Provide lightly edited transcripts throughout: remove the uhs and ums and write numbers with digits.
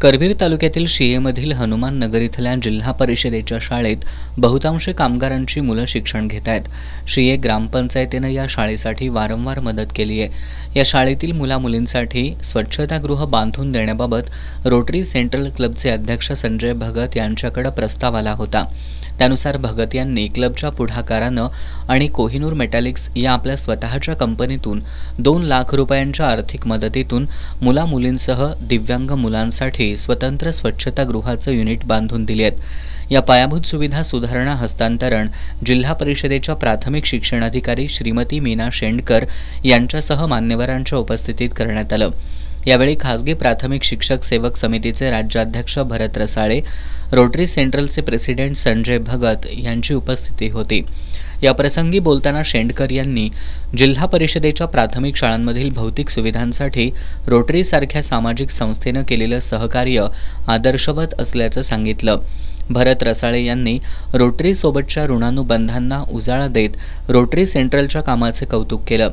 करवीर तालुक्यातील शियेमधील हनुमान नगर इथल्या जिल्हा परिषदेच्या शाळेत बहुतांश कामगारांची मुलं शिक्षण घेत आहेत। शिये ग्रामपंचायतीनं या शाळेसाठी वारंवार मदत केली आहे। या शाळेतील मुला-मुलींसाठी स्वच्छतागृह बांधून देण्याबाबत रोटरी सेंट्रल क्लबचे अध्यक्ष संजय भगत यांच्याकडे प्रस्ताव आला होता। त्यानुसार भगत यांनी क्लबच्या पुढाकारानं आणि कोहिनूर मेटॅलिक्स या आपल्या स्वतःच्या कंपनीतून 2 लाख रुपयांच्या आर्थिक मदतीतून मुला-मुलींसह दिव्यांग मुलांसाठी स्वतंत्र स्वच्छतागृहाचं युनिट बांधून दिले आहेत। या पायाभूत सुविधा सुधारणा हस्तांतरण जिल्हा परिषदेच्या प्राथमिक शिक्षणाधिकारी श्रीमती मीना शेंडकर यांच्यासह मान्यवरांच्या उपस्थितीत करण्यात आलं। यावेळी खासगी प्राथमिक शिक्षक सेवक समितीचे राज्याध्यक्ष भरत रसाळे, रोटरी सेंट्रलचे प्रेसिडेंट संजय भगत यांची उपस्थिती होती। या प्रसंगी बोलताना शेंडकर यांनी जिल्हा परिषदेच्या प्राथमिक शाळांमधील भौतिक सुविधांसाठी रोटरी सारख्या सामाजिक संस्थेनं केलेलं सहकार्य आदर्शवत असल्याचं सांगितलं। भरत रसाळे यांनी रोटरी सोबतच्या ऋणानुबंधांना उजाळा देत रोटरी सेंट्रलच्या कामाचे कौतुक केलं।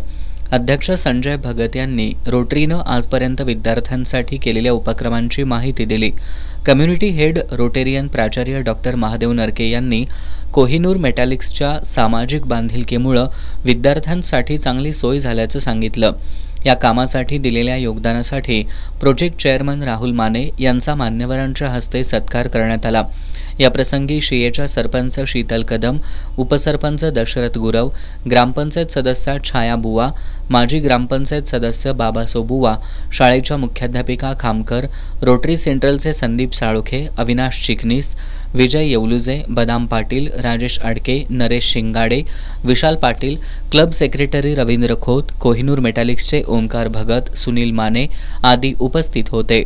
अध्यक्ष संजय भगत यांनी रोटरीनं आजपर्यंत विद्यार्थ्यांसाठी केलेल्या उपक्रमांची माहिती दिली। कम्युनिटी हेड रोटेरियन प्राचार्य डॉक्टर महादेव नरके यांनी कोहिनूर मेटॅलिक्सच्या सामाजिक बांधिलकीमुळे विद्यार्थ्यांसाठी चांगली सोय झाल्याचं सांगितलं। या कामासाठी दिलेल्या योगदानासाठी प्रोजेक्ट चेअरमन राहुल माने यांचा मान्यवरांच्या हस्ते सत्कार करण्यात आला। या प्रसंगी शियेच्या सरपंच शीतल कदम, उपसरपंच दशरथ गुरव, ग्रामपंचायत सदस्य छाया बुवा, माजी ग्रामपंचायत सदस्य बाबासो बुवा, शाळेच्या मुख्याध्यापिका खामकर, रोटरी सेंट्रलचे संदीप साळुखे, अविनाश चिकनीस, विजय येवलुजे, बदाम पाटील, राजेश आडके, नरेश शिंगाडे, विशाल पाटील, क्लब सेक्रेटरी रवींद्र खोत, कोहिनूर मेटॅलिक्सचे ओमकार भगत, सुनील माने आदी उपस्थित होते।